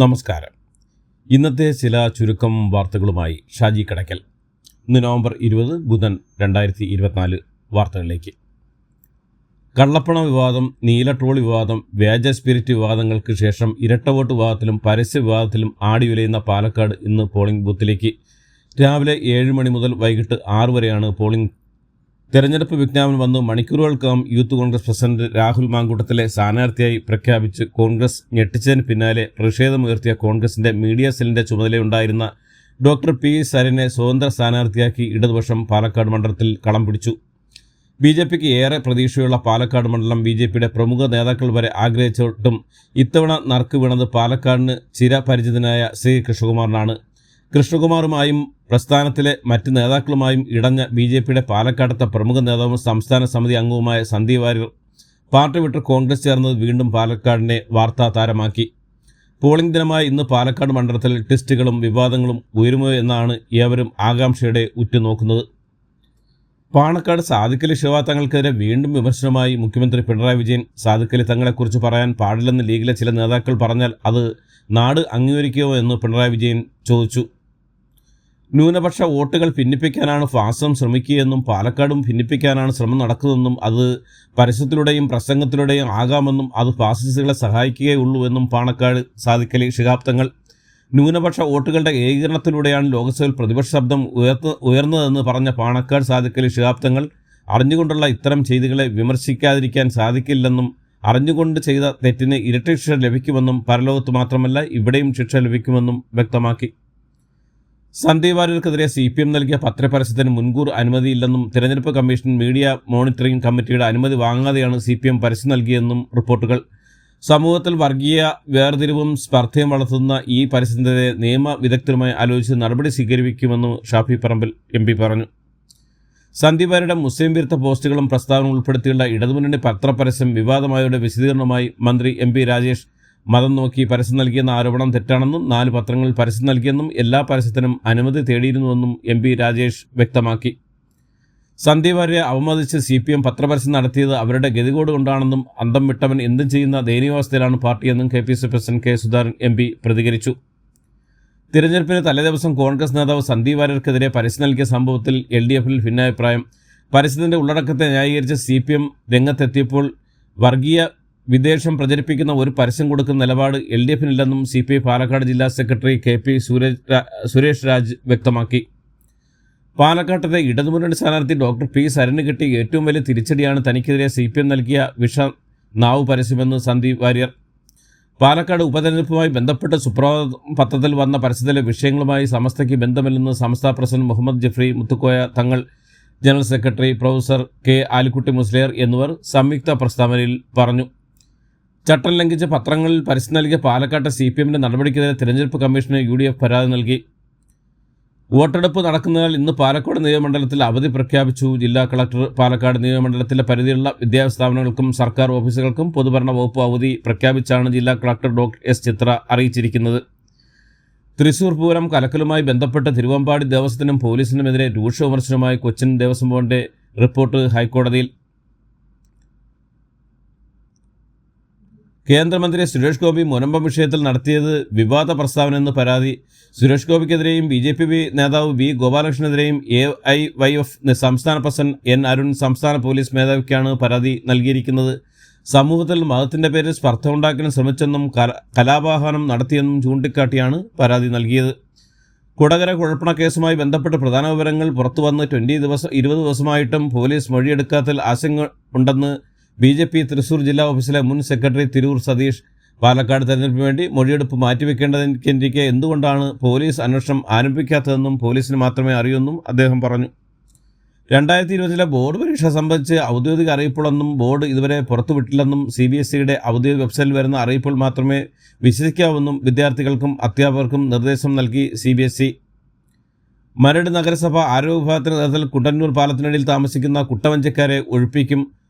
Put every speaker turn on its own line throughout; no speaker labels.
നമസ്കാരം. ഇന്നത്തെ ചില ചുരുക്കം വാർത്തകളുമായി ഷാജി കടയ്ക്കൽ. ഇന്ന് നവംബർ 20 ബുധൻ 2024 വാർത്തകളിലേക്ക്. കള്ളപ്പണ വിവാദം, നീല ട്രോൾ വിവാദം, വ്യാജ സ്പിരിറ്റ് വിവാദങ്ങൾക്ക് ശേഷം ഇരട്ട വോട്ട് വിവാദത്തിലും പരസ്യ വിവാദത്തിലും ആടിയുലയുന്ന പാലക്കാട് ഇന്ന് പോളിംഗ് ബൂത്തിലേക്ക് രാവിലെ 7 മണി മുതൽ വൈകിട്ട് 6 വരെയാണ് പോളിംഗ്. തെരഞ്ഞെടുപ്പ് വിജ്ഞാപനം വന്ന് മണിക്കൂറുകൾക്കകം യൂത്ത് കോൺഗ്രസ് പ്രസിഡന്റ് രാഹുൽ മാങ്കൂട്ടത്തിലെ സ്ഥാനാർത്ഥിയായി പ്രഖ്യാപിച്ച് കോൺഗ്രസ് ഞെട്ടിച്ചതിന് പിന്നാലെ പ്രതിഷേധമുയർത്തിയ കോൺഗ്രസിന്റെ മീഡിയ സെല്ലിന്റെ ചുമതലയുണ്ടായിരുന്ന ഡോക്ടർ പി സരിനെ സ്വതന്ത്ര സ്ഥാനാർത്ഥിയാക്കി ഇടതുപക്ഷം പാലക്കാട് മണ്ഡലത്തിൽ കളം പിടിച്ചു. ബി.ജെ.പിക്ക് ഏറെ പ്രതീക്ഷയുള്ള പാലക്കാട് മണ്ഡലം ബി.ജെ.പിയുടെ പ്രമുഖ നേതാക്കൾ വരെ ആഗ്രഹിച്ചിട്ടും ഇത്തവണ നറുക്ക് വീണത് പാലക്കാടിന് ചിരപരിചിതനായ ശ്രീ കൃഷ്ണകുമാറിനാണ്. കൃഷ്ണകുമാറുമായും പ്രസ്ഥാനത്തിലെ മറ്റ് നേതാക്കളുമായും ഇടഞ്ഞ ബി.ജെ.പിയുടെ പാലക്കാടത്തെ പ്രമുഖ നേതാവും സംസ്ഥാന സമിതി അംഗവുമായ സന്ദീപ് വാര്യർ പാർട്ടി വിട്ട് കോൺഗ്രസ് ചേർന്നത് വീണ്ടും പാലക്കാടിനെ വാർത്താ താരമാക്കി. പോളിംഗ് ദിനമായ ഇന്ന് പാലക്കാട് മണ്ഡലത്തിൽ ട്വിസ്റ്റുകളും വിവാദങ്ങളും ഉയരുമോ എന്നാണ് ഏവരും ആകാംക്ഷയോടെ ഉറ്റുനോക്കുന്നത്. പാണക്കാട് സാദിഖ് അലി ശിഹാബ് തങ്ങൾക്കെതിരെ വീണ്ടും വിമർശനമായി മുഖ്യമന്ത്രി പിണറായി വിജയൻ. സാദിഖ് അലി തങ്ങളെക്കുറിച്ച് പറയാൻ പാടില്ലെന്ന് ലീഗിലെ ചില നേതാക്കൾ പറഞ്ഞാൽ അത് നാട് അംഗീകരിക്കുമോ എന്ന് പിണറായി വിജയൻ ചോദിച്ചു. ന്യൂനപക്ഷ വോട്ടുകൾ ഭിന്നിപ്പിക്കാനാണ് ഫാസം ശ്രമിക്കുകയെന്നും പാലക്കാടും ഭിന്നിപ്പിക്കാനാണ് ശ്രമം നടക്കുന്നതെന്നും അത് പരസ്യത്തിലൂടെയും പ്രസംഗത്തിലൂടെയും ആകാമെന്നും അത് ഫാസിസ്റ്റുകളെ സഹായിക്കുകയുള്ളൂ എന്നും പാണക്കാട് സാദിഖ് അലി ശിഹാബ് തങ്ങൾ. ന്യൂനപക്ഷ വോട്ടുകളുടെ ഏകീകരണത്തിലൂടെയാണ് ലോക്സഭയിൽ പ്രതിപക്ഷ ശബ്ദം ഉയർന്നതെന്ന് പറഞ്ഞ പാണക്കാട് സാദിഖ് അലി ശിഹാബ് തങ്ങൾ അറിഞ്ഞുകൊണ്ടുള്ള ഇത്തരം ചെയ്തികളെ വിമർശിക്കാതിരിക്കാൻ സാധിക്കില്ലെന്നും അറിഞ്ഞുകൊണ്ട് ചെയ്ത തെറ്റിന് ഇരട്ട ശിക്ഷ ലഭിക്കുമെന്നും പരലോകത്ത് മാത്രമല്ല ഇവിടെയും ശിക്ഷ ലഭിക്കുമെന്നും വ്യക്തമാക്കി. സന്ദീപ് വാര്യർക്കെതിരെ CPM നൽകിയ പത്രപരസ്യത്തിന് മുൻകൂർ അനുമതിയില്ലെന്നും തിരഞ്ഞെടുപ്പ് കമ്മീഷൻ മീഡിയ മോണിറ്ററിംഗ് കമ്മിറ്റിയുടെ അനുമതി വാങ്ങാതെയാണ് CPM പരസ്യം നൽകിയെന്നും റിപ്പോർട്ടുകൾ. സമൂഹത്തിൽ വർഗീയ വേർതിരിവും സ്പർദ്ധയും വളർത്തുന്ന ഈ പരസ്യത്തിനെതിരെ നിയമ വിദഗ്ധരുമായി ആലോചിച്ച് നടപടി സ്വീകരിക്കുമെന്നും ഷാഫി പറമ്പിൽ MP പറഞ്ഞു. സന്ദീപ് വാര്യരുടെ മുസ്ലിം വിരുദ്ധ പോസ്റ്റുകളും പ്രസ്താവനകളും ഉൾപ്പെടുത്തിയുള്ള ഇടതുമുന്നണി പത്രപരസ്യം വിവാദമായവരുടെ വിശദീകരണവുമായി മന്ത്രി MP രാജേഷ് മതം നോക്കി പരസ്യം നൽകിയെന്ന ആരോപണം തെറ്റാണെന്നും 4 പത്രങ്ങളിൽ പരസ്യം നൽകിയെന്നും എല്ലാ പരസ്യത്തിനും അനുമതി തേടിയിരുന്നുവെന്നും MP രാജേഷ് വ്യക്തമാക്കി. സന്ദീപ് വാര്യരെ അവമതിച്ച് CPM പത്രപരസ്യം നടത്തിയത് അവരുടെ ഗതികോട് കൊണ്ടാണെന്നും അന്തം വിട്ടവൻ എന്തും ചെയ്യുന്ന ദയനീയാവസ്ഥയിലാണ് പാർട്ടിയെന്നും KPCC president K Sudhakaran MP പ്രതികരിച്ചു. തിരഞ്ഞെടുപ്പിന് തലേദിവസം കോൺഗ്രസ് നേതാവ് സന്ദീപ് വാര്യർക്കെതിരെ പരസ്യം നൽകിയ സംഭവത്തിൽ LDF-ൽ ഭിന്നാഭിപ്രായം. പരസ്യത്തിന്റെ ഉള്ളടക്കത്തെ ന്യായീകരിച്ച് CPM രംഗത്തെത്തിയപ്പോൾ വർഗീയ വിദ്വേഷം പ്രചരിപ്പിക്കുന്ന ഒരു പരസ്യം കൊടുക്കുന്ന നിലപാട് LDF-നില്ലെന്നും CPI പാലക്കാട് ജില്ലാ സെക്രട്ടറി KP സുരേഷ് രാജ് വ്യക്തമാക്കി. പാലക്കാട്ടെ ഇടതുമുന്നണി സ്ഥാനാർത്ഥി ഡോക്ടർ പി സരിന് കിട്ടിയ ഏറ്റവും വലിയ തിരിച്ചടിയാണ് തനിക്കെതിരെ CPM നൽകിയ നാവ് പരസ്യമെന്ന് സന്ദീപ് വാര്യർ. പാലക്കാട് ഉപതെരഞ്ഞെടുപ്പുമായി ബന്ധപ്പെട്ട് സുപ്രഭാതം പത്രത്തിൽ വന്ന പരസ്യത്തിലെ വിഷയങ്ങളുമായി സമസ്തയ്ക്ക് ബന്ധമില്ലെന്ന് സംസ്ഥാന president Muhammad Jeffrey Muthukoya Thangal, general secretary professor K Alikutty Musliyar എന്നിവർ സംയുക്ത പ്രസ്താവനയിൽ പറഞ്ഞു. ചട്ടം ലംഘിച്ച് പത്രങ്ങളിൽ പരസ്യം നൽകിയ പാലക്കാട്ടെ CPMന്റെ നടപടിക്കെതിരെ തിരഞ്ഞെടുപ്പ് കമ്മീഷന് UDF പരാതി നൽകി. വോട്ടെടുപ്പ് നടക്കുന്നതിനാൽ ഇന്ന് പാലക്കാട് നിയോജകമണ്ഡലത്തിൽ അവധി പ്രഖ്യാപിച്ചു. ജില്ലാ കളക്ടർ പാലക്കാട് നിയോജകമണ്ഡലത്തിലെ പരിധിയിലുള്ള വിദ്യാഭ്യാസ സ്ഥാപനങ്ങൾക്കും സർക്കാർ ഓഫീസുകൾക്കും പൊതുഭരണ വകുപ്പ് അവധി പ്രഖ്യാപിച്ചാണ് ജില്ലാ കളക്ടർ ഡോക്ടർ S ചിത്ര അറിയിച്ചിരിക്കുന്നത്. തൃശൂർ പൂരം കലക്കലുമായി ബന്ധപ്പെട്ട് തിരുവമ്പാടി ദേവസ്വത്തിനും പോലീസിനുമെതിരെ രൂക്ഷ വിമർശനവുമായി കൊച്ചിൻ ദേവസ്വം ബോർഡിന്റെ റിപ്പോർട്ട് ഹൈക്കോടതിയിൽ. കേന്ദ്രമന്ത്രി സുരേഷ് ഗോപി മുനമ്പം വിഷയത്തിൽ നടത്തിയത് വിവാദ പ്രസ്താവനയെന്ന് പരാതി. സുരേഷ് ഗോപിക്കെതിരെയും BJP നേതാവ് V ഗോപാലകൃഷ്ണനെതിരെയും AIYF സംസ്ഥാന പ്രസിഡന്റ് N അരുൺ സംസ്ഥാന പോലീസ് മേധാവിക്കാണ് പരാതി നൽകിയിരിക്കുന്നത്. സമൂഹത്തിൽ മതത്തിന്റെ പേരിൽ സ്പർദ്ധ ഉണ്ടാക്കാൻ ശ്രമിച്ചെന്നും കലാപാഹനം നടത്തിയെന്നും ചൂണ്ടിക്കാട്ടിയാണ് പരാതി നൽകിയത്. കുടകര കുഴൽപ്പണ കേസുമായി ബന്ധപ്പെട്ട് പ്രധാന വിവരങ്ങൾ പുറത്തുവന്ന് 20 ദിവസമായിട്ടും പോലീസ് മൊഴിയെടുക്കാത്തതിൽ ആശങ്ക ഉണ്ടെന്ന് BJP തൃശൂർ ജില്ലാ ഓഫീസിലെ മുൻ സെക്രട്ടറി തിരൂർ സതീഷ്. പാലക്കാട് തെരഞ്ഞെടുപ്പിന് വേണ്ടി മൊഴിയെടുപ്പ് മാറ്റിവെക്കേണ്ടതിരിക്കെ എന്തുകൊണ്ടാണ് പോലീസ് അന്വേഷണം ആരംഭിക്കാത്തതെന്നും പോലീസിന് മാത്രമേ അറിയൂന്നും അദ്ദേഹം പറഞ്ഞു. 2020 ബോർഡ് പരീക്ഷ സംബന്ധിച്ച് ഔദ്യോഗിക അറിയിപ്പുകളൊന്നും ബോർഡ് ഇതുവരെ പുറത്തുവിട്ടില്ലെന്നും CBSEയുടെ ഔദ്യോഗിക വെബ്സൈറ്റിൽ വരുന്ന അറിയിപ്പുകൾ മാത്രമേ വിശ്വസിക്കാവൂവെന്നും വിദ്യാർത്ഥികൾക്കും അധ്യാപകർക്കും നിർദ്ദേശം നൽകി CBSE. മരട് നഗരസഭ ആരോഗ്യ വിഭാഗത്തിന്റെ നേതൃത്വത്തിൽ കുട്ടന്നൂർ പാലത്തിനടിയിൽ താമസിക്കുന്ന കുട്ടവഞ്ചക്കാരെ ഒഴിപ്പിക്കും.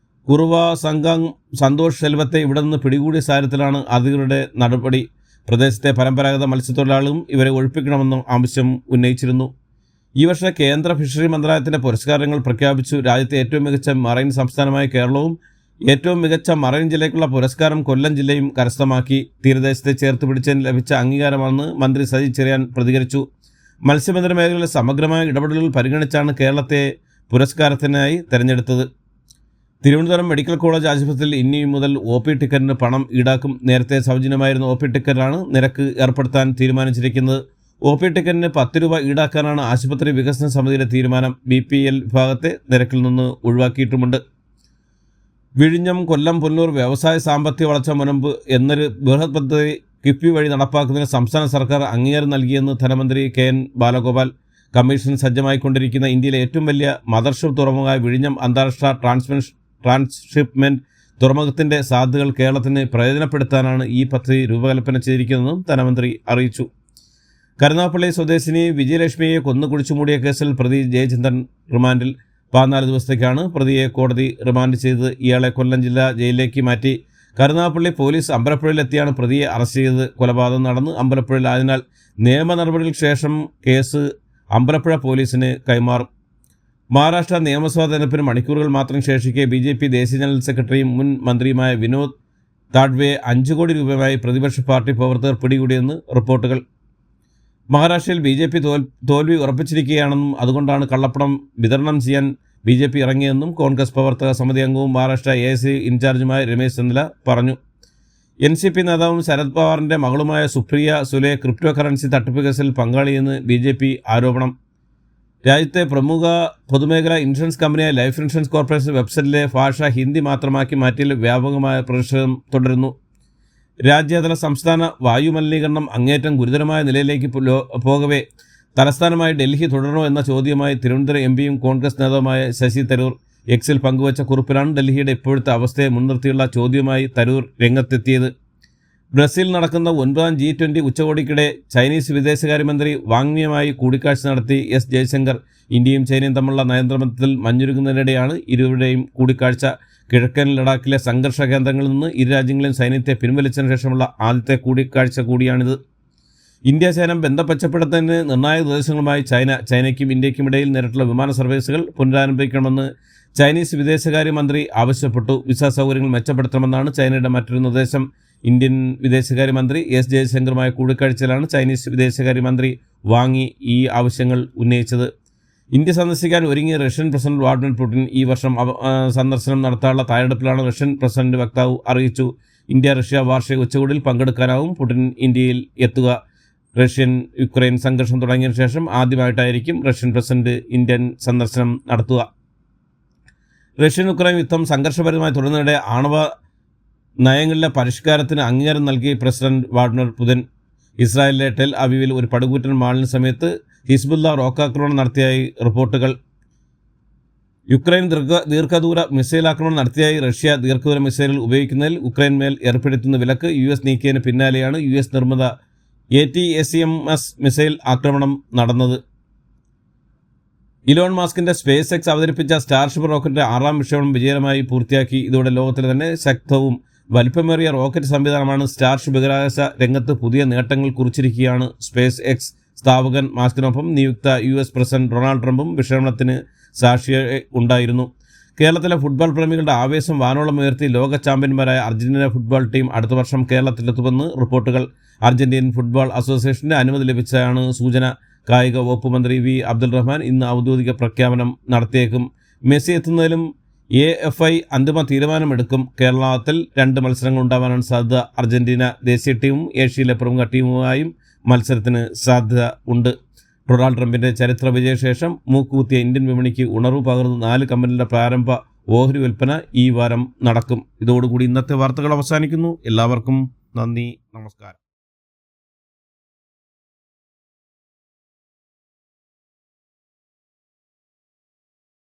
കുറുവ സംഘം സന്തോഷ് സെൽവത്തെ ഇവിടെ നിന്ന് പിടികൂടിയ സാഹചര്യത്തിലാണ് അധികൃതരുടെ നടപടി. പ്രദേശത്തെ പരമ്പരാഗത മത്സ്യത്തൊഴിലാളികളും ഇവരെ ഒഴിപ്പിക്കണമെന്നും ആവശ്യം ഉന്നയിച്ചിരുന്നു. ഈ വർഷം കേന്ദ്ര ഫിഷറി മന്ത്രാലയത്തിന്റെ പുരസ്കാരങ്ങൾ പ്രഖ്യാപിച്ചു. രാജ്യത്തെ ഏറ്റവും മികച്ച മറൈൻ സംസ്ഥാനമായ കേരളവും ഏറ്റവും മികച്ച മറൈൻ ജില്ലയ്ക്കുള്ള പുരസ്കാരം കൊല്ലം ജില്ലയും കരസ്ഥമാക്കി. തീരദേശത്തെ ചേർത്ത് പിടിച്ചതിന് ലഭിച്ച അംഗീകാരമാണെന്ന് മന്ത്രി സജി ചെറിയാൻ പ്രതികരിച്ചു. മത്സ്യബന്ധന മേഖലയിലെ സമഗ്രമായ ഇടപെടലുകൾ പരിഗണിച്ചാണ് കേരളത്തെ പുരസ്കാരത്തിനായി തെരഞ്ഞെടുത്തത്. തിരുവനന്തപുരം മെഡിക്കൽ കോളേജ് ആശുപത്രിയിൽ ഇനി മുതൽ OP ടിക്കറ്റിന് പണം ഈടാക്കും. നേരത്തെ സൗജന്യമായിരുന്ന OP ടിക്കറ്റിലാണ് നിരക്ക് ഏർപ്പെടുത്താൻ തീരുമാനിച്ചിരിക്കുന്നത്. OP ടിക്കറ്റിന് 10 രൂപ ഈടാക്കാനാണ് ആശുപത്രി വികസന സമിതിയുടെ തീരുമാനം. BPL വിഭാഗത്തെ നിരക്കിൽ നിന്ന് ഒഴിവാക്കിയിട്ടുമുണ്ട്. വിഴിഞ്ഞം, കൊല്ലം, പുനലൂർ വ്യവസായ സാമ്പത്തിക വളർച്ച മുനമ്പ് എന്നൊരു ബൃഹത് പദ്ധതി കിഫ്ബി വഴി നടപ്പാക്കുന്നതിന് സംസ്ഥാന സർക്കാർ അംഗീകാരം നൽകിയെന്ന് ധനമന്ത്രി KN ബാലഗോപാൽ. കമ്മീഷൻ സജ്ജമായിക്കൊണ്ടിരിക്കുന്ന ഇന്ത്യയിലെ ഏറ്റവും വലിയ മദർഷിപ്പ് തുറമുഖമായ വിഴിഞ്ഞം അന്താരാഷ്ട്ര ട്രാൻസ്ഷിപ്മെന്റ് തുറമുഖത്തിന്റെ സാധ്യതകൾ കേരളത്തിന് പ്രയോജനപ്പെടുത്താനാണ് ഈ പദ്ധതി രൂപകൽപ്പന ചെയ്തിരിക്കുന്നതെന്നും ധനമന്ത്രി അറിയിച്ചു. കരുനാഗപ്പള്ളി സ്വദേശിനി വിജയലക്ഷ്മിയെ കൊന്നുകുഴിച്ചുമൂടിയ കേസിൽ പ്രതി ജയചന്ദ്രൻ റിമാൻഡിൽ. 14 ദിവസത്തേക്കാണ് പ്രതിയെ കോടതി റിമാൻഡ് ചെയ്തത്. ഇയാളെ കൊല്ലം ജില്ലാ ജയിലിലേക്ക് മാറ്റി. കരുനാഗപ്പള്ളി പോലീസ് അമ്പലപ്പുഴയിലെത്തിയാണ് പ്രതിയെ അറസ്റ്റ് ചെയ്തത്. കൊലപാതകം നടന്ന് അമ്പലപ്പുഴയിലായതിനാൽ നിയമ നടപടികൾക്ക് ശേഷം കേസ് അമ്പലപ്പുഴ പോലീസിന് കൈമാറും. മഹാരാഷ്ട്ര നിയമസഭാ തെരഞ്ഞെടുപ്പിന് മണിക്കൂറുകൾ മാത്രം ശേഷിക്കെ BJP ദേശീയ ജനറൽ സെക്രട്ടറിയും മുൻ മന്ത്രിയുമായ വിനോദ് താഡ്വയെ 5 കോടി രൂപയുമായി പ്രതിപക്ഷ പാർട്ടി പ്രവർത്തകർ പിടികൂടിയെന്ന് റിപ്പോർട്ടുകൾ. മഹാരാഷ്ട്രയിൽ BJP തോൽവി ഉറപ്പിച്ചിരിക്കുകയാണെന്നും അതുകൊണ്ടാണ് കള്ളപ്പണം വിതരണം ചെയ്യാൻ BJP ഇറങ്ങിയെന്നും കോൺഗ്രസ് പ്രവർത്തക സമിതി അംഗവും മഹാരാഷ്ട്ര AIC ഇൻചാർജുമായ രമേശ് ചെന്നിത്തല പറഞ്ഞു. NCP നേതാവും ശരത് പവാറിന്റെ മകളുമായ സുപ്രിയ സുലെ ക്രിപ്റ്റോ കറൻസി തട്ടിപ്പ് കേസിൽ പങ്കാളിയെന്ന് BJP ആരോപണം. രാജ്യത്തെ പ്രമുഖ പൊതുമേഖലാ ഇൻഷുറൻസ് കമ്പനിയായ ലൈഫ് ഇൻഷുറൻസ് കോർപ്പറേഷൻ വെബ്സൈറ്റിലെ ഭാഷ ഹിന്ദി മാത്രമാക്കി മാറ്റിയതിൽ വ്യാപകമായ പ്രതിഷേധം തുടരുന്നു. രാജ്യാന്തര സംസ്ഥാന വായുമലിനീകരണം അങ്ങേറ്റം ഗുരുതരമായ നിലയിലേക്ക് പോകവേ തലസ്ഥാനമായി ഡൽഹി തുടരണോ എന്ന ചോദ്യമായി തിരുവനന്തപുരം MPയും കോൺഗ്രസ് നേതാവുമായ ശശി തരൂർ എക്സിൽ പങ്കുവച്ച കുറിപ്പിലാണ് ഡൽഹിയുടെ ഇപ്പോഴത്തെ അവസ്ഥയെ മുൻനിർത്തിയുള്ള ചോദ്യവുമായി തരൂർ രംഗത്തെത്തിയത്. ബ്രസീലിൽ നടക്കുന്ന 9ാം G20 ഉച്ചകോടിക്കിടെ ചൈനീസ് വിദേശകാര്യമന്ത്രി വാങ് യിയുമായി കൂടിക്കാഴ്ച നടത്തി S ജയശങ്കർ. ഇന്ത്യയും ചൈനയും തമ്മിലുള്ള നയതന്ത്രത്തിൽ മഞ്ഞുരുകുന്നതിനിടെയാണ് ഇരുവരുടെയും കൂടിക്കാഴ്ച. കിഴക്കൻ ലഡാക്കിലെ സംഘർഷ കേന്ദ്രങ്ങളിൽ നിന്ന് ഇരു രാജ്യങ്ങളെയും സൈന്യത്തെ പിൻവലിച്ചതിനു ശേഷമുള്ള ആദ്യത്തെ കൂടിക്കാഴ്ച കൂടിയാണിത്. ഇന്ത്യ ചൈന ബന്ധം മെച്ചപ്പെടുത്തുന്നതിന് നിർണായക നിർദ്ദേശങ്ങളുമായി ചൈനയ്ക്കും ഇന്ത്യയ്ക്കും ഇടയിൽ നേരിട്ടുള്ള വിമാന സർവീസുകൾ പുനരാരംഭിക്കണമെന്ന് ചൈനീസ് വിദേശകാര്യമന്ത്രി ആവശ്യപ്പെട്ടു. വിസ സൗകര്യങ്ങൾ മെച്ചപ്പെടുത്തണമെന്നാണ് ചൈനയുടെ മറ്റൊരു നിർദ്ദേശം. ഇന്ത്യൻ വിദേശകാര്യമന്ത്രി S ജയശങ്കറുമായ കൂടിക്കാഴ്ചയിലാണ് ചൈനീസ് വിദേശകാര്യമന്ത്രി വാങ് യി ഈ ആവശ്യങ്ങൾ ഉന്നയിച്ചത്. ഇന്ത്യ സന്ദർശിക്കാൻ ഒരുങ്ങിയ റഷ്യൻ പ്രസിഡന്റ് വ്ളാഡിമിർ പുടിൻ ഈ വർഷം സന്ദർശനം നടത്താനുള്ള തയ്യാറെടുപ്പിലാണ് റഷ്യൻ പ്രസിഡന്റ് വക്താവ് അറിയിച്ചു. ഇന്ത്യ-റഷ്യ വാർഷിക ഉച്ചകോടിയിൽ പങ്കെടുക്കാനാവും പുടിൻ ഇന്ത്യയിൽ എത്തുക. യുക്രൈൻ സംഘർഷം തുടങ്ങിയതിനു ശേഷം ആദ്യമായിട്ടായിരിക്കും റഷ്യൻ പ്രസിഡന്റ് ഇന്ത്യൻ സന്ദർശനം നടത്തുക. യുക്രൈൻ യുദ്ധം സംഘർഷപരമായി തുടരുന്നതിനിടെ ആണവ നയങ്ങളിലെ പരിഷ്കാരത്തിന് അംഗീകാരം നൽകി പ്രസിഡന്റ് വ്ളാഡിമിർ പുടിൻ. ഇസ്രായേലിലെ ടെൽ അവീവിൽ ഒരു പടുകൂറ്റൻ മാളിന് സമയത്ത് ഹിസ്ബുല്ല റോക്കാക്രമണം നടത്തിയായി റിപ്പോർട്ടുകൾ. യുക്രൈൻ ദീർഘദൂര മിസൈൽ ആക്രമണം നടത്തിയായി റഷ്യ ദീർഘദൂര മിസൈലുകൾ ഉപയോഗിക്കുന്നതിൽ യുക്രൈൻ മേൽ ഏർപ്പെടുത്തുന്ന വിലക്ക് US നീക്കിയതിന് പിന്നാലെയാണ് US നിർമ്മിത ATACMS മിസൈൽ ആക്രമണം നടന്നത്. ഇലോൺ മാസ്കിന്റെ SpaceX അവതരിപ്പിച്ച സ്റ്റാർഷിപ്പ് റോക്കറ്റിന്റെ 6ാം വിക്ഷേപണം വിജയകരമായി പൂർത്തിയാക്കി. ഇതോടെ ലോകത്തിലെ തന്നെ ശക്തവും വലിപ്പമേറിയ റോക്കറ്റ് സംവിധാനമാണ് സ്റ്റാർഷിപ്പ്. ബഹിരാകാശ രംഗത്ത് പുതിയ നേട്ടങ്ങൾ കുറിച്ചിരിക്കുകയാണ്. SpaceX സ്ഥാപകൻ മാസ്കിനൊപ്പം നിയുക്ത US പ്രസിഡന്റ് ഡൊണാൾഡ് ട്രംപും വിക്ഷേപണത്തിന് സാക്ഷിയായി ഉണ്ടായിരുന്നു. കേരളത്തിലെ ഫുട്ബോൾ പ്രേമികളുടെ ആവേശം വാനോളം ഉയർത്തി ലോക ചാമ്പ്യന്മാരായ അർജന്റീന ഫുട്ബോൾ ടീം അടുത്ത വർഷം കേരളത്തിലെത്തുമെന്ന് റിപ്പോർട്ടുകൾ. അർജന്റീൻ ഫുട്ബോൾ അസോസിയേഷന്റെ അനുമതി ലഭിച്ചതാണ് സൂചന. കായിക വകുപ്പ് മന്ത്രി V അബ്ദുൾ റഹ്മാൻ ഇന്ന് ഔദ്യോഗിക പ്രഖ്യാപനം നടത്തിയേക്കും. മെസ്സി എത്തുന്നതിലും AFI അന്തിമ തീരുമാനമെടുക്കും. കേരളത്തിൽ 2 മത്സരങ്ങൾ ഉണ്ടാവാനാണ് സാധ്യത. അർജന്റീന ദേശീയ ടീമും ഏഷ്യയിലെ പ്രമുഖ ടീമുമായും മത്സരത്തിന് സാധ്യത ഉണ്ട്. ഡൊണാൾഡ് ട്രംപിന്റെ ചരിത്ര വിജയശേഷം മൂക്കുകുത്തിയ ഇന്ത്യൻ വിപണിക്ക് ഉണർവ് പകർന്ന് 4 കമ്പനികളുടെ പ്രാരംഭ ഓഹരി വിൽപ്പന ഈ വാരം നടക്കും. ഇതോടുകൂടി ഇന്നത്തെ വാർത്തകൾ അവസാനിക്കുന്നു. എല്ലാവർക്കും നന്ദി, നമസ്കാരം.